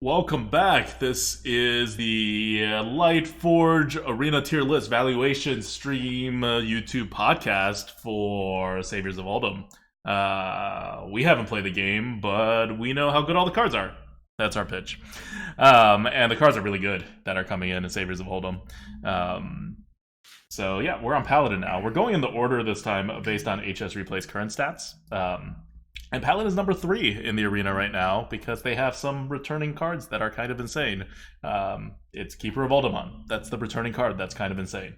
Welcome back. This is the Lightforge Arena Tier List Valuation Stream YouTube podcast for Saviors of Uldum. We haven't played the game, but we know how good all the cards are. That's our pitch. And the cards are really good that are coming in Saviors of Uldum. So yeah, we're on Paladin now. We're going in the order this time based on HS Replay's current stats. And Paladin is number 3 in the arena right now because they have some returning cards that are kind of insane. It's Keeper of Uldum. That's the returning card that's kind of insane.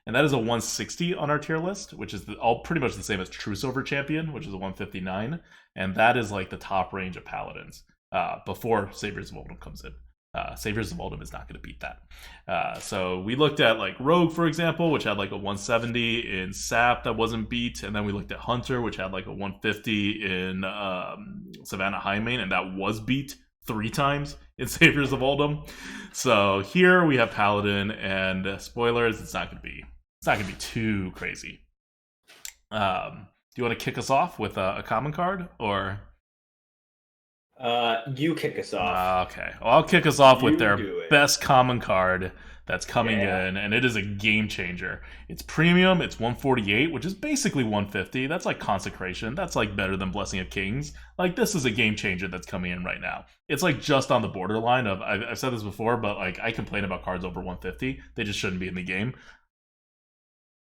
And that is a 160 on our tier list, which is all pretty much the same as True Silver Champion, which is a 159. And that is like the top range of Paladins before Saviors of Uldum comes in. Saviors of Uldum is not going to beat that. So we looked at like Rogue, for example, which had like a 170 in Sap that wasn't beat, and then we looked at Hunter, which had like a 150 in Savannah Highmane, and that was beat 3 times in Saviors of Uldum. So here we have Paladin, and spoilers, it's not going to be too crazy. Do you want to kick us off with a common card, or? You kick us off. Okay. Well, I'll kick us off with their best common card that's coming in, and it is a game changer. It's premium, it's 148, which is basically 150. That's like Consecration. That's like better than Blessing of Kings. Like, this is a game changer that's coming in right now. It's like just on the borderline of, I've said this before, but like I complain about cards over 150. They just shouldn't be in the game.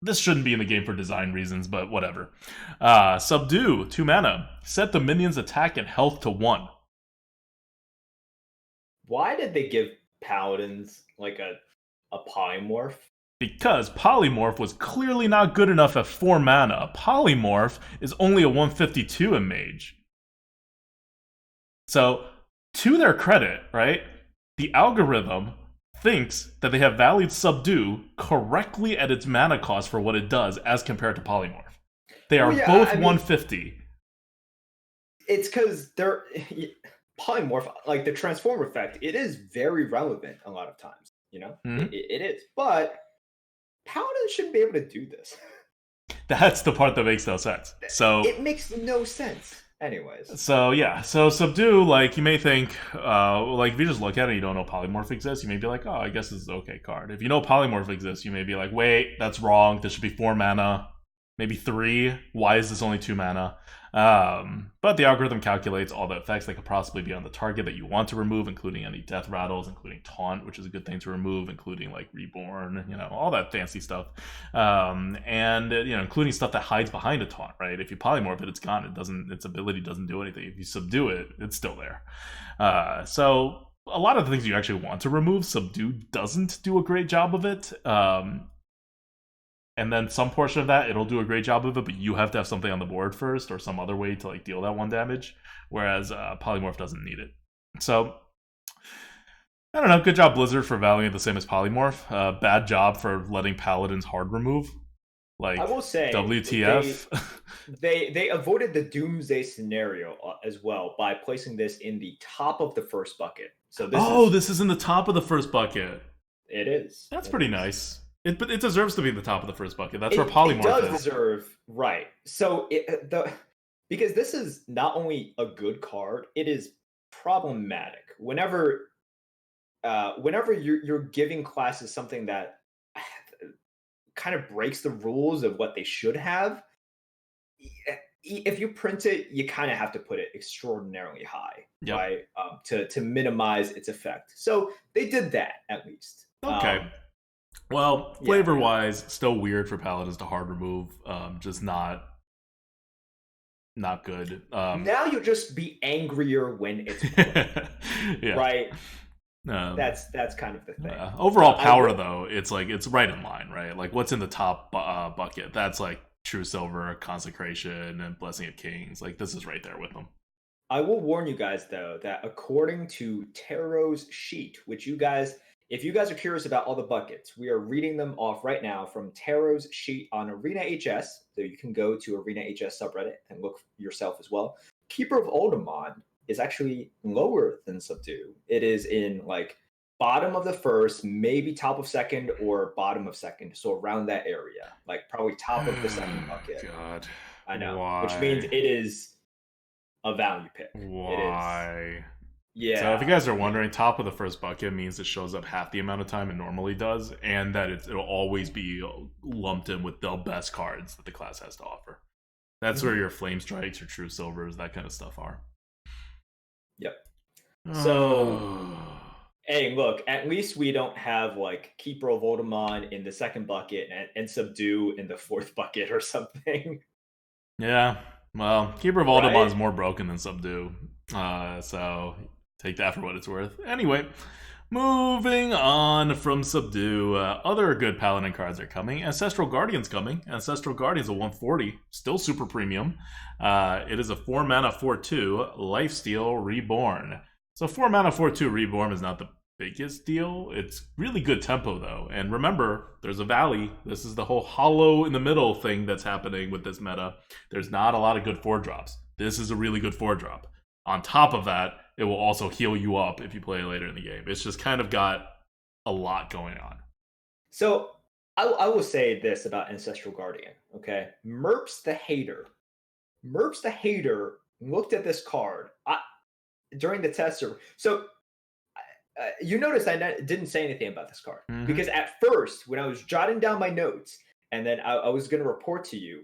This shouldn't be in the game for design reasons, but whatever. Subdue, 2 mana. Set the minion's attack and health to 1. Why did they give Paladins like a polymorph? Because Polymorph was clearly not good enough at 4 mana. Polymorph is only a 152 in Mage. So, to their credit, right, the algorithm thinks that they have valued Subdue correctly at its mana cost for what it does as compared to Polymorph. They are both 150. It's because they're Polymorph, like the transform effect, it is very relevant a lot of times, you know? Mm-hmm. It is. But Paladin shouldn't be able to do this. That's the part that makes no sense. So it makes no sense. Anyways. So yeah, so Subdue, like, you may think, like, if you just look at it and you don't know Polymorph exists, you may be like, oh, I guess this is an okay card. If you know Polymorph exists, you may be like, wait, that's wrong. This should be 4 mana, maybe 3. Why is this only 2 mana? But the algorithm calculates all the effects that could possibly be on the target that you want to remove, including any death rattles, including taunt, which is a good thing to remove, including like reborn, you know, all that fancy stuff. And you know, including stuff that hides behind a taunt, right? If you polymorph it, it's gone. It doesn't, its ability doesn't do anything. If you subdue it, it's still there. So a lot of the things you actually want to remove, Subdue doesn't do a great job of it. And then some portion of that, it'll do a great job of it, but you have to have something on the board first or some other way to like deal that 1 damage, whereas Polymorph doesn't need it. So, I don't know, good job Blizzard for valuing it the same as Polymorph. Bad job for letting Paladins hard remove. Like, I will say, WTF. They avoided the doomsday scenario as well by placing this in the top of the first bucket. So this is in the top of the first bucket. It is. That's pretty nice. But it deserves to be in the top of the first bucket. That's where Polymorph is. It does deserve, right. So, because this is not only a good card, it is problematic. Whenever you're giving classes something that kind of breaks the rules of what they should have, if you print it, you kind of have to put it extraordinarily high, right? To minimize its effect. So they did that, at least. Okay. Well, flavor-wise, still weird for Paladins to hard remove. Just not good. Now you'll just be angrier when it's right. That's kind of the thing. Overall power, though, it's like it's right in line, right? Like what's in the top bucket? That's like True Silver, Consecration, and Blessing of Kings. Like this is right there with them. I will warn you guys, though, that according to Tarot's sheet, which if you guys are curious about all the buckets, we are reading them off right now from Tarot's sheet on Arena HS. So you can go to Arena HS subreddit and look yourself as well. Keeper of Uldum is actually lower than Subdue. It is in like bottom of the first, maybe top of second, or bottom of second. So around that area, like probably top of the second bucket. God, I know, why? Which means it is a value pick. Why? So if you Yeah. guys are wondering, top of the first bucket means it shows up half the amount of time it normally does, and that it'll always be lumped in with the best cards that the class has to offer. That's where Mhm. your flame strikes, your true silvers, that kind of stuff are. Yep. So, Uh, hey, look, at least we don't have like Keeper of Uldum in the second bucket and Subdue in the fourth bucket or something, yeah, well, Keeper of Uldum right? is more broken than Subdue, so take that for what it's worth. Anyway, moving on from Subdue, other good Paladin cards are coming. Ancestral Guardian's coming. Ancestral Guardian's a 140, still super premium. It is a 4 mana 4/2 Lifesteal Reborn. So 4 mana 4/2 Reborn is not the biggest deal. It's really good tempo though. And remember, there's a valley. This is the whole hollow in the middle thing that's happening with this meta. There's not a lot of good 4 drops. This is a really good 4 drop. On top of that, it will also heal you up if you play later in the game. It's just kind of got a lot going on. So I will say this about Ancestral Guardian, okay? Merps the hater looked at this card during the tester. So you notice didn't say anything about this card Mm-hmm. because at first, when I was jotting down my notes and then I was going to report to you,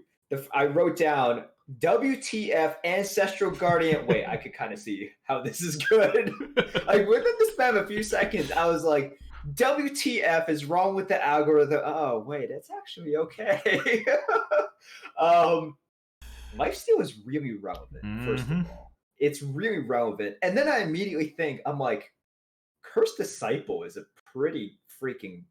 I wrote down WTF Ancestral Guardian. Wait, I could kind of see how this is good. Like within the span of a few seconds, I was like, WTF is wrong with the algorithm. Oh, wait, it's actually okay. um, Lifesteal is really relevant, first of Mm-hmm. all. It's really relevant. And then I immediately think, I'm like, Cursed Disciple is a pretty freaking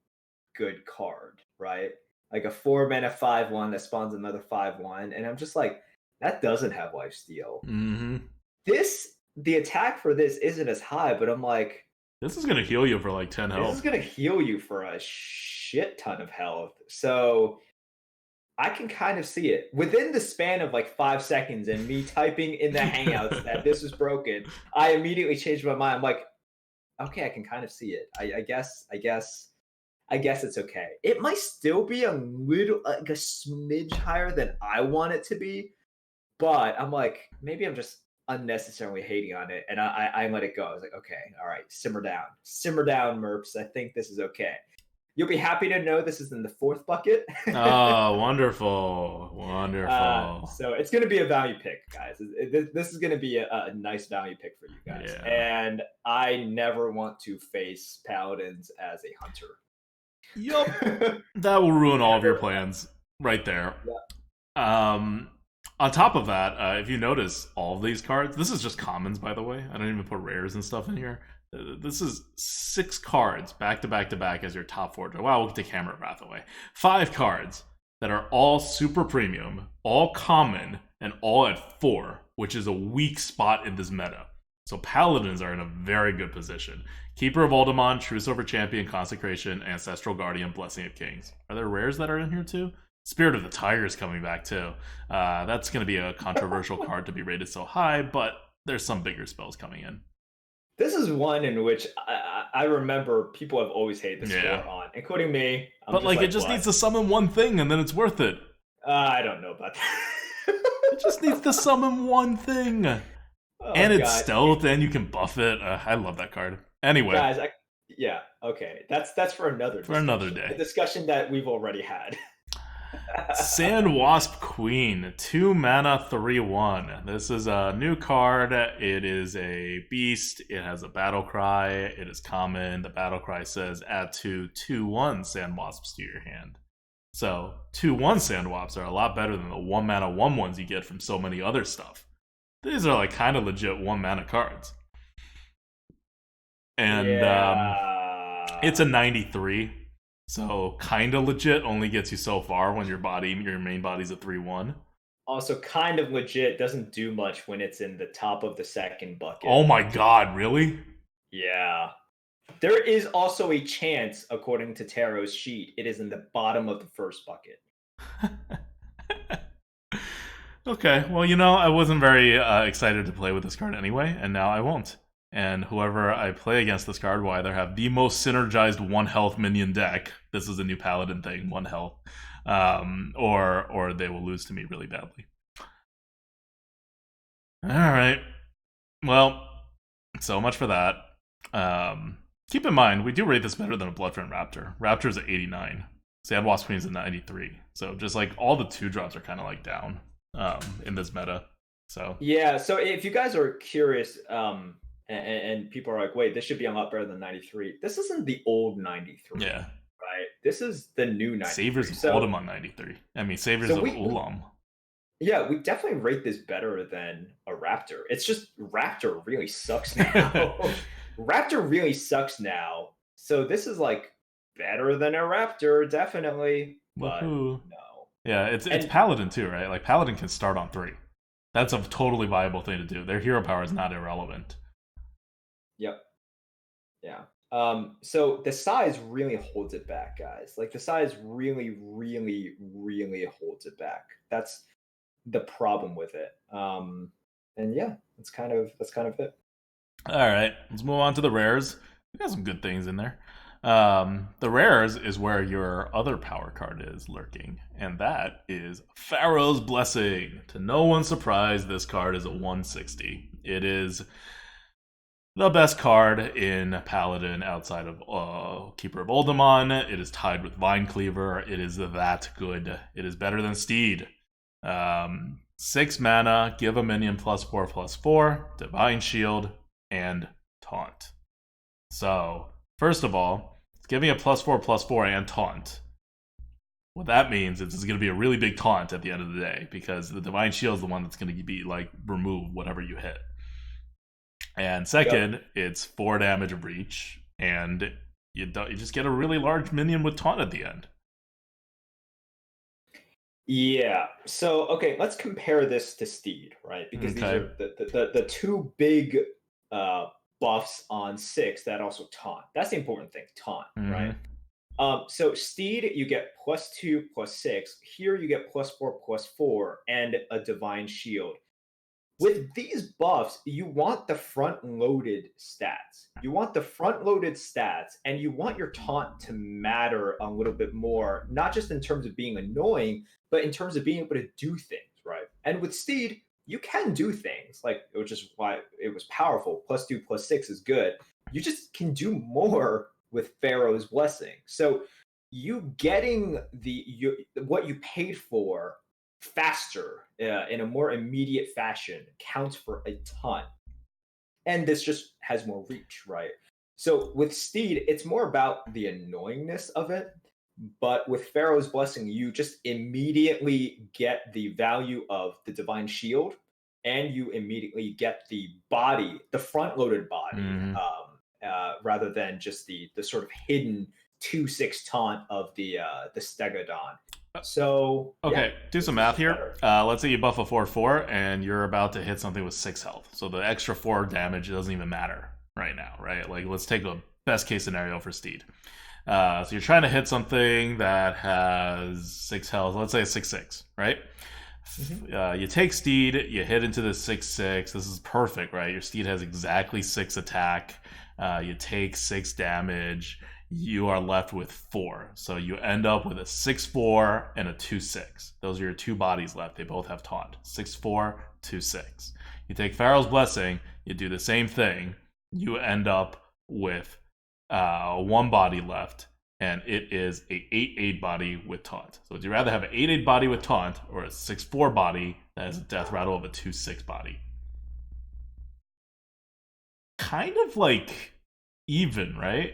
good card, right? Like a 4 mana 5/1 that spawns another 5/1. And I'm just like, that doesn't have lifesteal. Mm-hmm. The attack for this isn't as high, but I'm like, This is gonna heal you for like 10 this is health. gonna heal you for a shit ton of health. So I can kind of see it within the span of like 5 seconds and me typing in the hangouts that this is broken. I immediately changed my mind. I'm like, okay, I can kind of see it. I guess it's okay. It might still be a little, like a smidge higher than I want it to be, but I'm like, maybe I'm just unnecessarily hating on it, and I let it go. I was like, okay, all right, simmer down, Merps. I think this is okay. You'll be happy to know this is in the fourth bucket. Oh, wonderful. Wonderful. So it's going to be a value pick, guys. This is going to be a nice value pick for you guys. Yeah. And I never want to face paladins as a hunter. Yup. That will ruin all of your Never. plans right there. Yeah. Um, on top of that, if you notice all of these cards, this is just commons, by the way. I don't even put rares and stuff in here. This is 6 cards back to back to back as your top 4. Wow, we'll take Hammer of Wrath away. 5 cards that are all super premium, all common, and all at 4, which is a weak spot in this meta. So Paladins are in a very good position. Keeper of Uldum, True Silver Champion, Consecration, Ancestral Guardian, Blessing of Kings. Are there rares that are in here too? Spirit of the Tiger is coming back too. That's going to be a controversial card to be rated so high, but there's some bigger spells coming in. This is one in which I remember people have always hated the Yeah. score on, including me. I'm But just like, it like, just what? needs to summon one thing and then it's worth it. I don't know about that. It just needs to summon one thing. Oh, And it's God. stealth and you can buff it. I love that card. Anyway. Guys, yeah, okay. That's for another For another discussion. day. A discussion that we've already had. Sand Wasp Queen, 2 mana 3/1. This is a new card. It is a beast. It has a battle cry. It is common. The battle cry says add 2/2/1 Sand Wasps to your hand. So 2/1 Sand Wasps are a lot better than the 1 mana 1/1s you get from so many other stuff. These are like kind of legit 1 mana cards. And Yeah. it's a 93. So kind of legit, only gets you so far when your main body's a 3/1. Also, kind of legit, doesn't do much when it's in the top of the second bucket. Oh my god, really? Yeah. There is also a chance, according to Tarot's sheet, it is in the bottom of the first bucket. Okay, well, I wasn't very excited to play with this card anyway, and now I won't. And whoever I play against this card will either have the most synergized 1 health minion deck. This is a new Paladin thing, 1 health. Or they will lose to me really badly. Alright. Well, So much for that. Keep in mind, we do rate this better than a Bloodfront Raptor. Raptor's at 89. Sand Wasp Queen's at 93. So just like all the 2-drops are kind of like down in this meta. So Yeah, so if you guys are curious, and people are like, wait, this should be a lot better than 93. This isn't the old 93, yeah, right? This is the new 93. Saviors of So, Uldum on 93. I mean, Saviors so of we Uldum. yeah, we definitely rate this better than a Raptor. It's just Raptor really sucks now. Raptor really sucks now. So this is like better than a Raptor, definitely, but Woohoo. no. Yeah, it's And Paladin too, right? Like Paladin can start on 3. That's a totally viable thing to do. Their hero power is not irrelevant. yep, yeah. So the size really holds it back, guys. Like the size really, really, really holds it back. That's the problem with it. And yeah, that's kind of it. All right, let's move on to the rares. We got some good things in there. The rares is where your other power card is lurking, and that is Pharaoh's Blessing. To no one's surprise, this card is a 160. It is the best card in Paladin outside of Keeper of Uldum. It is tied with Vine Cleaver. It is that good. It is better than Steed. 6 mana, give a minion +4/+4, Divine Shield, and Taunt. So, first of all, it's giving a +4/+4 and Taunt. What that means is it's going to be a really big taunt at the end of the day, because the Divine Shield is the one that's going to be like remove whatever you hit. And second, Yep. it's 4 damage of reach, and you just get a really large minion with taunt at the end. Yeah. So okay, let's compare this to Steed, right? Because these Okay. are the two big buffs on 6 that also taunt. That's the important thing, taunt, right? Mm-hmm. So Steed, you get +2/+6. Here you get +4/+4 and a Divine Shield. With these buffs, you want the front-loaded stats. You want the front-loaded stats, and you want your taunt to matter a little bit more, not just in terms of being annoying, but in terms of being able to do things, right? And with Steed, you can do things, like which is why it was powerful. +2/+6 is good. You just can do more with Pharaoh's Blessing. So you getting what you paid for faster in a more immediate fashion counts for a ton. And this just has more reach, right? So with Steed, it's more about the annoyingness of it. But with Pharaoh's Blessing, you just immediately get the value of the Divine Shield, and you immediately get the body, the front loaded body, Mm-hmm. rather than just the sort of hidden 2/6 taunt of the Stegodon. So Okay, yeah, do this some is math just here. better. Let's say you buff a 4/4 and you're about to hit something with 6 health. So the extra 4 damage doesn't even matter right now, right? Like, let's take a best case scenario for Steed. So you're trying to hit something that has 6 health. Let's say 6/6, right? Mm-hmm. You take Steed, you hit into the 6/6. This is perfect, right? Your Steed has exactly 6 attack. You take 6 damage. You are left with 4. So you end up with a 6/4 and a 2/6. Those are your 2 bodies left. They both have taunt. 6/4, 2/6. You take Pharaoh's Blessing, you do the same thing. You end up with 1 body left, and it is a 8/8 body with taunt. So would you rather have an 8/8 body with taunt or a 6/4 body that has a death rattle of a 2/6 body? Kind of like even, right?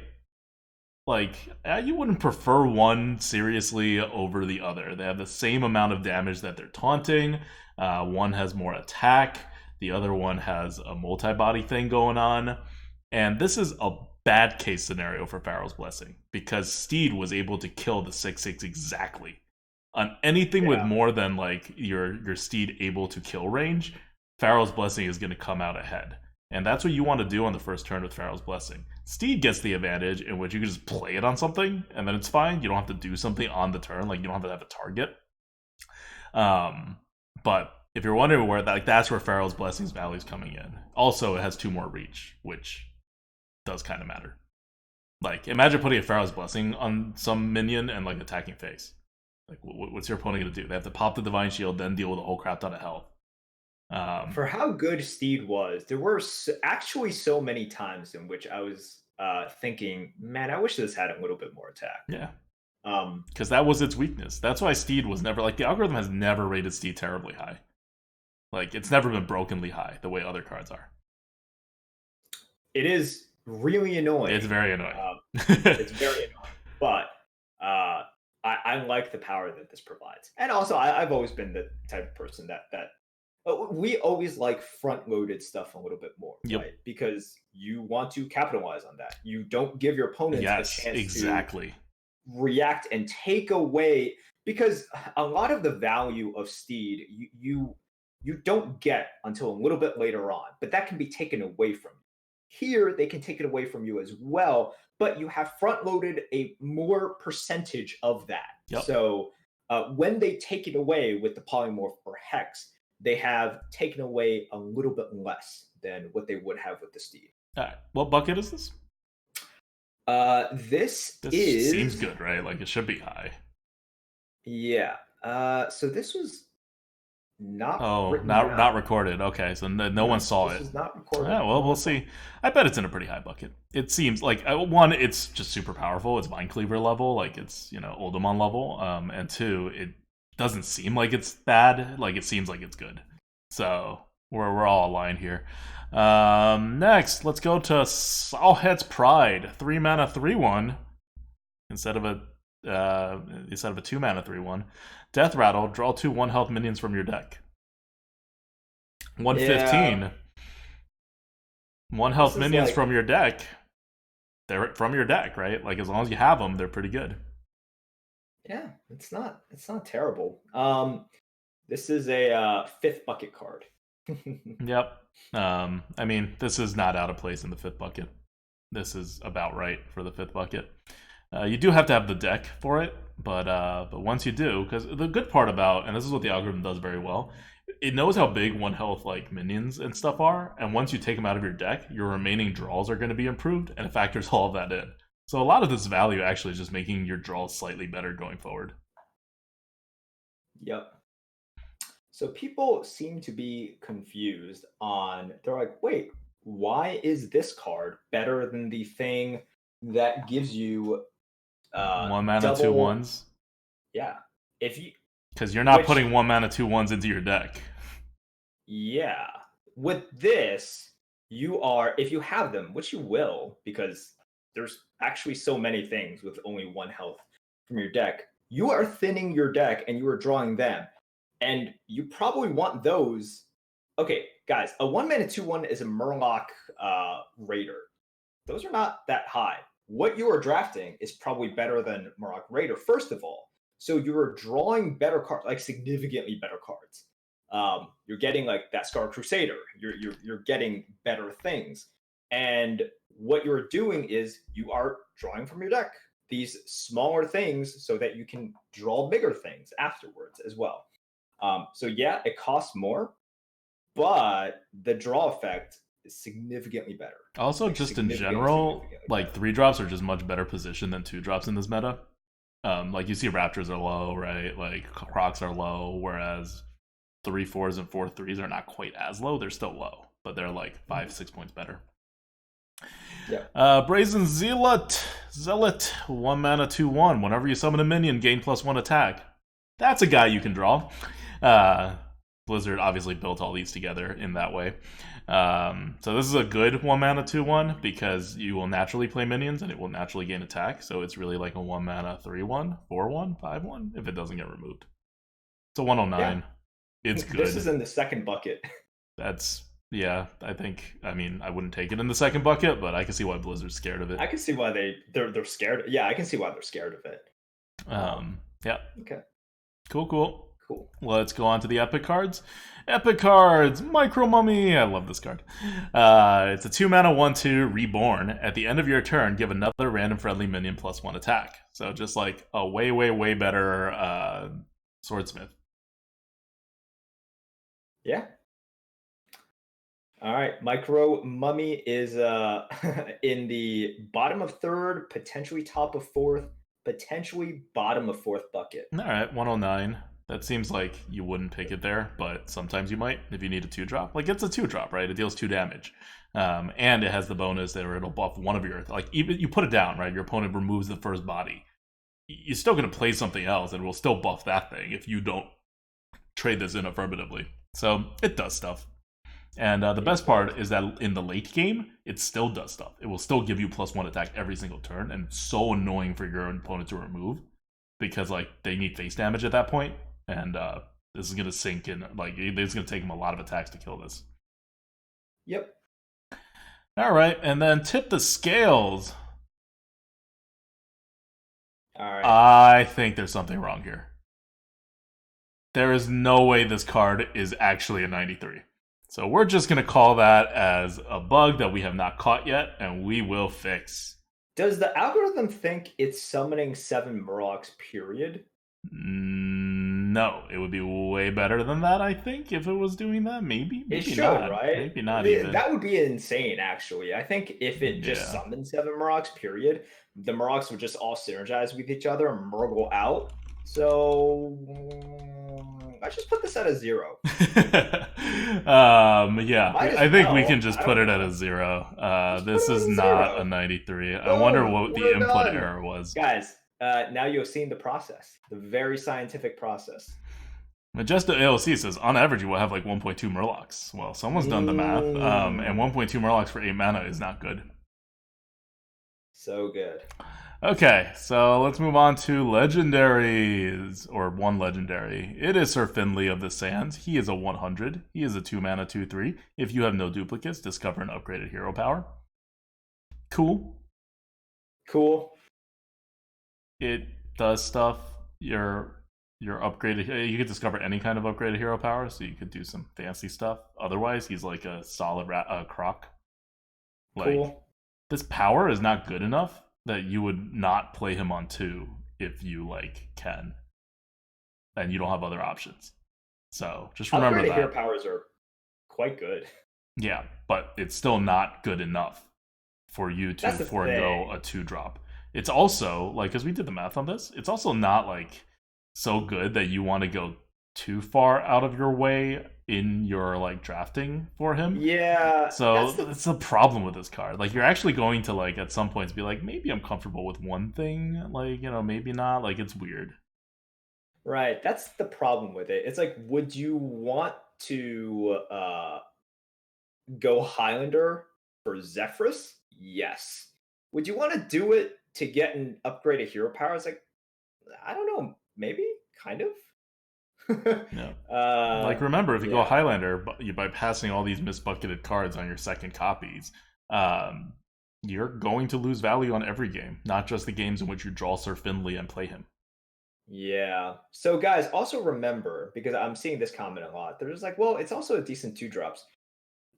Like, you wouldn't prefer one seriously over the other. They have the same amount of damage that they're taunting. One has more attack. The other one has a multi-body thing going on. And this is a bad case scenario for Pharaoh's Blessing, because Steed was able to kill the 6/6 exactly. On anything with Yeah. more than like your Steed able to kill range, Pharaoh's Blessing is going to come out ahead. And that's what you want to do on the first turn with Pharaoh's Blessing. Steed gets the advantage in which you can just play it on something, and then it's fine. You don't have to do something on the turn, like you don't have to have a target. But if you're wondering where that's where Pharaoh's Blessing's value is coming in. Also, it has 2 more reach, which does kind of matter. Like, imagine putting a Pharaoh's Blessing on some minion and like attacking face. Like, what's your opponent gonna do? They have to pop the Divine Shield, then deal with a whole crap ton of health. For how good Steed was, there were actually so many times in which I was thinking, man, I wish this had a little bit more attack. Yeah, Um, because that was its weakness. That's why Steed was never like the algorithm has never rated Steed terribly high. Like it's never been brokenly high the way other cards are. it is really It's annoying. very annoying. It's very annoying, but I like the power that this provides. And also, I've always been the type of person that we always like front loaded stuff a little bit more, Yep. right? Because you want to capitalize on that. You don't give your opponents a Yes, chance exactly. to react and take away, because a lot of the value of Steed you don't get until a little bit later on, but that can be taken away from you. Here, they can take it away from you as well, but you have front loaded a more percentage of that. Yep. So when they take it away with the polymorph or hex, they have taken away a little bit less than what they would have with the Steed. All right. What bucket is this? This This seems good, right? Like it should be high. Yeah. So this was not not recorded. Okay, so no one saw this it. was not recorded. Yeah, well, we'll see. I bet it's in a pretty high bucket. It seems like one, it's just super powerful. It's Mind Cleaver level, like it's Uldum level. And two, it doesn't seem like it's bad. Like it seems like it's good. So we're all aligned here. Next, let's go to Sawhead's Pride, 3-mana 3/1 instead of a 2-mana 3/1. Death Rattle, draw 2 1-health minions from your deck. 115. Yeah. 1-health minions from your deck. They're from your deck, right? Like as long as you have them, they're pretty good. Yeah, it's not terrible. This is a 5th bucket card. Yep. I mean, this is not out of place in the 5th bucket. This is about right for the 5th bucket. You do have to have the deck for it, but once you do, because the good part about, and this is what the algorithm does very well, it knows how big 1-health like minions and stuff are, and once you take them out of your deck, your remaining draws are going to be improved, and it factors all of that in. So a lot of this value actually is just making your draws slightly better going forward. Yep. So people seem to be confused on, they're like, wait, why is this card better than the thing that gives you 1 mana, 2/1s? Yeah. If you, because you're not putting 1 mana 2/1s into your deck. Yeah. With this, you are, if you have them, which you will, because there's actually so many things with only 1 health from your deck, you are thinning your deck and you are drawing them. And you probably want those. Okay, guys, a 1 mana 2/1 is a Murloc Raider. Those are not that high. What you are drafting is probably better than Murloc Raider, first of all. So you're drawing better cards, like significantly better cards. You're getting like that Scar Crusader. You're getting better things. And what you're doing is you are drawing from your deck these smaller things so that you can draw bigger things afterwards as well. So yeah, it costs more, but the draw effect is significantly better. Also, like just in general, like 3-drops are just much better positioned than 2-drops in this meta. Like you see Raptors are low, right? Like Crocs are low, whereas 3/4s and 4/3s are not quite as low. They're still low, but they're like 5-6 points better. Yeah. Brazen Zealot, 1 mana 2/1. Whenever you summon a minion, gain +1 attack. That's a guy you can draw. Blizzard obviously built all these together in that way. So this is a good 1 mana 2/1 because you will naturally play minions and it will naturally gain attack. So it's really like a 1 mana 3/1, 4/1, 5/1 if it doesn't get removed. It's a 109. Yeah. It's good. This is in the 2nd bucket. That's, yeah, I mean, I wouldn't take it in the 2nd bucket, but I can see why Blizzard's scared of it. I can see why they're scared. Yeah, I can see why they're scared of it. Yeah. Okay. Cool. Let's go on to the epic cards. Epic cards, Micro Mummy. I love this card. It's a 2 mana 1/2 Reborn. At the end of your turn, give another random friendly minion +1 attack. So just like a way better Swordsmith. Yeah. All right, Micro Mummy is in the bottom of 3rd, potentially top of 4th, potentially bottom of 4th bucket. All right, 109. That seems like you wouldn't pick it there, but sometimes you might if you need a 2-drop. Like, it's a 2-drop, right? It deals 2 damage. And it has the bonus that it'll buff one of your... Like, even you put it down, right? Your opponent removes the first body. You're still going to play something else, and it will still buff that thing if you don't trade this in affirmatively. So, it does stuff. And the best part is that in the late game, it still does stuff. It will still give you +1 attack every single turn, and it's so annoying for your opponent to remove, because like they need face damage at that point, and this is gonna sink in. Like, it's gonna take them a lot of attacks to kill this. Yep. All right, and then tip the scales. All right. I think there's something wrong here. There is no way this card is actually a 93. So we're just going to call that as a bug that we have not caught yet, and we will fix. Does the algorithm think it's summoning 7 Murlocs, period? No, it would be way better than that, I think, if it was doing that. Maybe It should, not. right? Maybe not even. That would be insane, actually. I think if it just summoned 7 Murlocs, period, the Murlocs would just all synergize with each other and Murgle out. So let's just put this at a 0. Yeah, I think we can just put it at a 0. This is not a 93. I wonder what the input error was. Guys, now you've seen the process, the very scientific process. Majesta ALC says, on average, you will have like 1.2 Murlocs. Well, someone's done the math, and 1.2 Murlocs for 8 mana is not good. So good. Okay, so let's move on to Legendaries, or one Legendary. It is Sir Finley of the Sands. He is a 100. He is a 2-mana 2/3. If you have no duplicates, discover an upgraded hero power. Cool. It does stuff. Your upgraded... You could discover any kind of upgraded hero power, so you could do some fancy stuff. Otherwise, he's like a solid croc. Cool. This power is not good enough that you would not play him on 2 if you like can, and you don't have other options. So just remember that. Hero powers are quite good. Yeah, but it's still not good enough for you to forego a 2-drop. It's also like, because we did the math on this, it's also not like so good that you want to go too far out of your way in your like drafting for him. Yeah. So that's the problem with this card. Like, you're actually going to like at some points be like, maybe I'm comfortable with one thing, like, you know, maybe not. Like, it's weird. Right. That's the problem with it. It's like, would you want to go Highlander for Zephyrus? Yes. Would you want to do it to get an upgraded hero power? It's like, I don't know, maybe, kind of. Yeah. Like, remember, if you go Highlander, by passing all these misbucketed cards on your second copies, you're going to lose value on every game, not just the games in which you draw Sir Finley and play him. Yeah. So, guys, also remember, because I'm seeing this comment a lot, they're just like, well, it's also a decent 2-drops.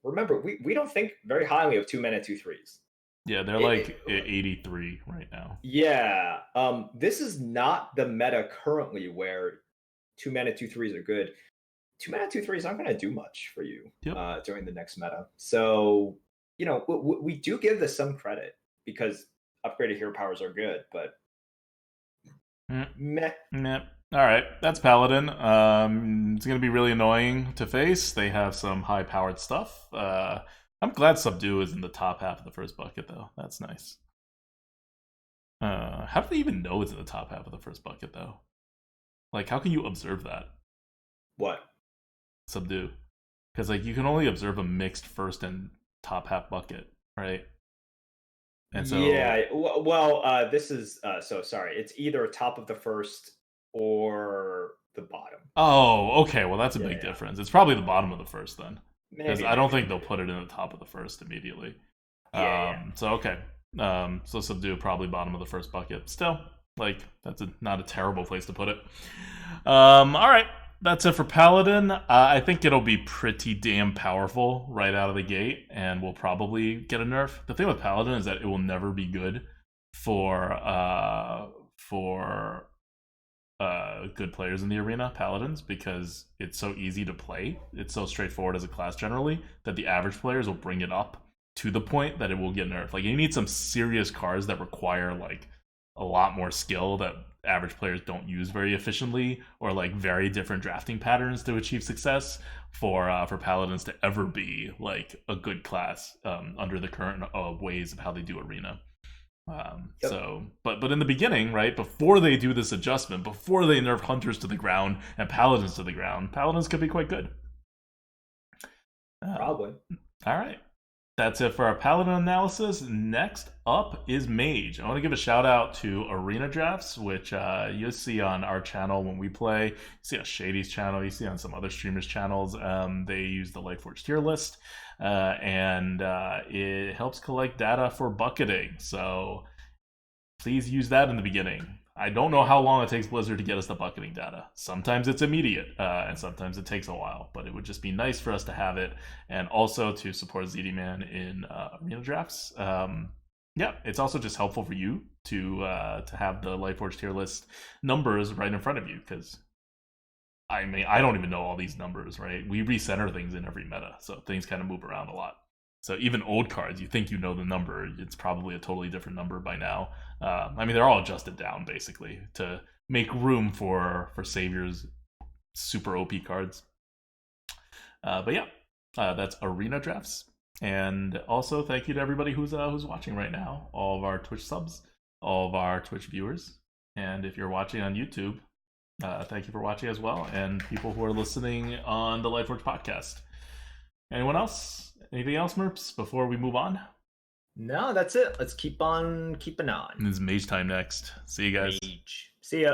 Remember, we don't think very highly of 2-mana 2/3s. Yeah, they're like 83 right now. Yeah. This is not the meta currently where 2-mana 2/3s are good. 2-mana 2/3s aren't going to do much for you during the next meta. So, you know, we do give this some credit because upgraded hero powers are good, but meh. All right, that's Paladin. It's going to be really annoying to face. They have some high-powered stuff. I'm glad Subdue is in the top half of the first bucket, though. That's nice. How do they even know it's in the top half of the first bucket, though? Like, how can you observe that? What? Subdue. Because, like, you can only observe a mixed first and top half bucket, right? And so... Yeah, well, this is... so, sorry. It's either top of the first or the bottom. Oh, okay. Well, that's a big difference. It's probably the bottom of the first, then. Because I don't think they'll put it in the top of the first immediately. So, okay. So, Subdue, probably bottom of the first bucket. Still... Like, that's not a terrible place to put it. All right, that's it for Paladin. I think it'll be pretty damn powerful right out of the gate, and we'll probably get a nerf. The thing with Paladin is that it will never be good for good players in the arena, Paladins, because it's so easy to play. It's so straightforward as a class generally that the average players will bring it up to the point that it will get nerfed. Like, you need some serious cards that require, like, a lot more skill that average players don't use very efficiently, or like very different drafting patterns to achieve success for paladins to ever be like a good class under the current ways of how they do arena. Yep. But in the beginning, right before they do this adjustment, before they nerf hunters to the ground and paladins to the ground, paladins could be quite good. Probably. All right. That's it for our Paladin analysis. Next up is Mage. I want to give a shout out to Arena Drafts, which you'll see on our channel when we play. You see on Shady's channel, you see on some other streamers' channels. They use the Lightforge tier list, and it helps collect data for bucketing. So please use that in the beginning. I don't know how long it takes Blizzard to get us the bucketing data. Sometimes it's immediate, and sometimes it takes a while. But it would just be nice for us to have it, and also to support ZD Man in arena drafts. Yeah, it's also just helpful for you to have the Lightforge tier list numbers right in front of you, because I mean I don't even know all these numbers, right? We recenter things in every meta, so things kind of move around a lot. So even old cards, you think you know the number, it's probably a totally different number by now. I mean, they're all adjusted down basically to make room for Savior's super OP cards. But yeah, that's Arena Drafts, and also thank you to everybody who's watching right now, all of our Twitch subs, all of our Twitch viewers, and if you're watching on YouTube, thank you for watching as well, and people who are listening on the Lightforge podcast. Anyone else? Anything else, Merps, before we move on? No, that's it. Let's keep on keeping on. It's Mage time next. See you guys. Mage. See ya.